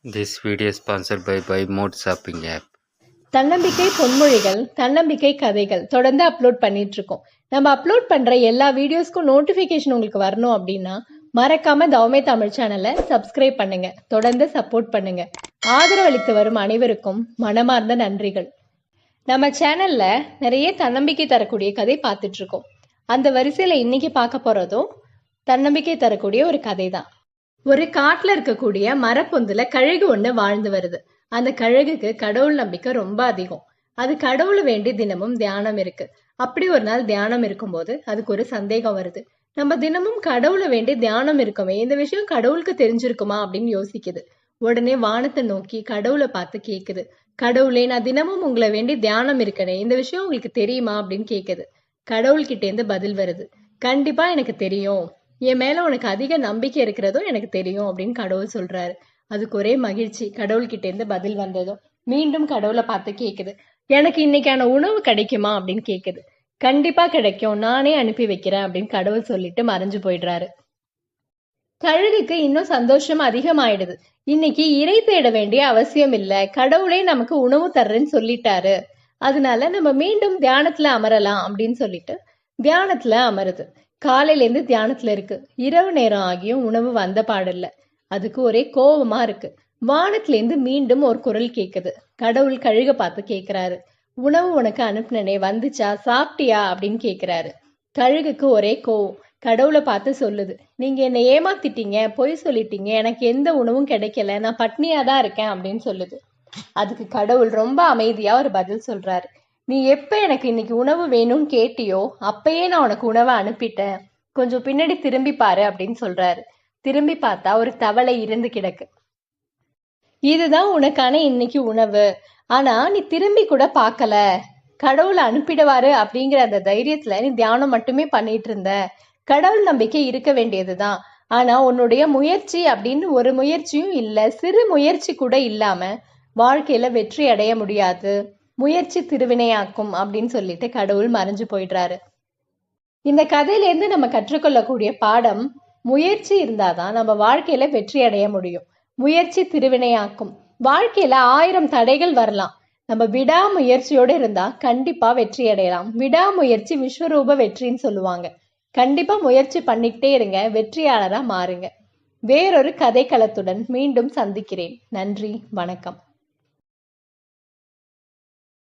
This video is sponsored by Mode Shopping app. தன்னம்பிக்கை பொன்மொழிகள், தன்னம்பிக்கை கதைகள் தொடர்ந்து அப்லோட் பண்ணிட்டு இருக்கோம். நம்ம அப்லோட் பண்ற எல்லா வீடியோஸ்க்கும் நோட்டிபிகேஷன் உங்களுக்கு வரணும் அப்படின்னா மறக்காம தவமே தமிழ் சேனலை சப்ஸ்கிரைப் பண்ணுங்க. தொடர்ந்து சப்போர்ட் பண்ணுங்க. ஆதரவளித்து வரும் அனைவருக்கும் மனமார்ந்த நன்றிகள். நம்ம சேனல்ல நிறைய தன்னம்பிக்கை தரக்கூடிய கதை பார்த்துட்டு இருக்கோம். அந்த வரிசையில இன்னைக்கு பார்க்க போறதும் தன்னம்பிக்கை தரக்கூடிய ஒரு கதை தான். ஒரு காட்டுல இருக்கக்கூடிய மரப்பொந்துல கழுகு ஒண்ணு வாழ்ந்து வருது. அந்த கழுகுக்கு கடவுள் நம்பிக்கை ரொம்ப அதிகம். அது கடவுளை வேண்டி தினமும் தியானம் இருக்கு. அப்படி ஒரு நாள் தியானம் இருக்கும்போது அதுக்கு ஒரு சந்தேகம் வருது. நம்ம தினமும் கடவுளை வேண்டி தியானம் இருக்கோமே, இந்த விஷயம் கடவுளுக்கு தெரிஞ்சிருக்குமா அப்படின்னு யோசிக்குது. உடனே வானத்தை நோக்கி கடவுளை பார்த்து கேக்குது. கடவுளே, நான் தினமும் உங்களை வேண்டி தியானம் இருக்கனே, இந்த விஷயம் உங்களுக்கு தெரியுமா அப்படின்னு கேக்குது. கடவுள்கிட்ட இருந்து பதில் வருது. கண்டிப்பா எனக்கு தெரியும், என் மேல உனக்கு அதிக நம்பிக்கை இருக்கிறதும் எனக்கு தெரியும் அப்படின்னு கடவுள் சொல்றாரு. அதுக்கு ஒரே மகிழ்ச்சி. கடவுள்கிட்ட இருந்து பதில் வந்ததும் மீண்டும் கடவுளை பார்த்து கேக்குது. எனக்கு இன்னைக்கான உணவு கிடைக்குமா அப்படின்னு கேக்குது. கண்டிப்பா கிடைக்கும், நானே அனுப்பி வைக்கிறேன் அப்படின்னு கடவுள் சொல்லிட்டு மறைஞ்சு போயிடுறாரு. கழுகுக்கு இன்னும் சந்தோஷம் அதிகமாயிடுது. இன்னைக்கு இறை தேட வேண்டிய அவசியம் இல்ல, கடவுளே நமக்கு உணவு தர்றேன்னு சொல்லிட்டாரு, அதனால நம்ம மீண்டும் தியானத்துல அமரலாம் அப்படின்னு சொல்லிட்டு தியானத்துல அமருது. காலையில இருந்து தியானத்துல இருக்கு. இரவு நேரம் ஆகியும் உணவு வந்த பாடில்ல. அதுக்கு ஒரே கோபமா இருக்கு. வானத்துல இருந்து மீண்டும் ஒரு குரல் கேக்குது. கடவுள் கழுக பார்த்து கேக்குறாரு, உணவு உனக்கு அனுப்புனனே, வந்துச்சா, சாப்பிட்டியா அப்படின்னு கேக்குறாரு. கழுகுக்கு ஒரே கோவம். கடவுளை பார்த்து சொல்லுது, நீங்க என்னை ஏமாத்திட்டீங்க, பொய் சொல்லிட்டீங்க, எனக்கு எந்த உணவும் கிடைக்கல, நான் பட்னியாதான் இருக்கேன் அப்படின்னு சொல்லுது. அதுக்கு கடவுள் ரொம்ப அமைதியா ஒரு பதில் சொல்றாரு. நீ எப்ப எனக்கு இன்னைக்கு உணவு வேணும்னு கேட்டியோ அப்பயே நான் உனக்கு உணவை அனுப்பிட்டேன், கொஞ்சம் பின்னாடி திரும்பி பாரு அப்படின்னு சொல்றாரு. திரும்பி பார்த்தா ஒரு தவளை இருந்து கிடக்கு. இதுதான் உனக்கான இன்னைக்கு உணவு, ஆனா நீ திரும்பி கூட பார்க்கல, கடவுள் அனுப்பிடுவாரு அப்படிங்கிற அந்த தைரியத்துல நீ தியானம் மட்டுமே பண்ணிட்டு இருந்த. கடவுள் நம்பிக்கை இருக்க வேண்டியதுதான், ஆனா உன்னுடைய முயற்சி அப்படின்னு ஒரு முயற்சியும் இல்ல, சிறு முயற்சி கூட இல்லாம வாழ்க்கையில வெற்றி அடைய முடியாது, முயற்சி திருவினையாக்கும் அப்படின்னு சொல்லிட்டு கடவுள் மறைஞ்சு போயிடுறாரு. இந்த கதையில இருந்து நம்ம கற்றுக்கொள்ளக்கூடிய பாடம், முயற்சி இருந்தாதான் நம்ம வாழ்க்கையில வெற்றி அடைய முடியும். முயற்சி திருவினையாக்கும். வாழ்க்கையில 1000 தடைகள் வரலாம், நம்ம விடாமுயற்சியோட இருந்தா கண்டிப்பா வெற்றி அடையலாம். விடாமுயற்சி விஸ்வரூப வெற்றின்னு சொல்லுவாங்க. கண்டிப்பா முயற்சி பண்ணிக்கிட்டே இருங்க, வெற்றியாளரா மாறுங்க. வேறொரு கதை களத்துடன் மீண்டும் சந்திக்கிறேன். நன்றி, வணக்கம்.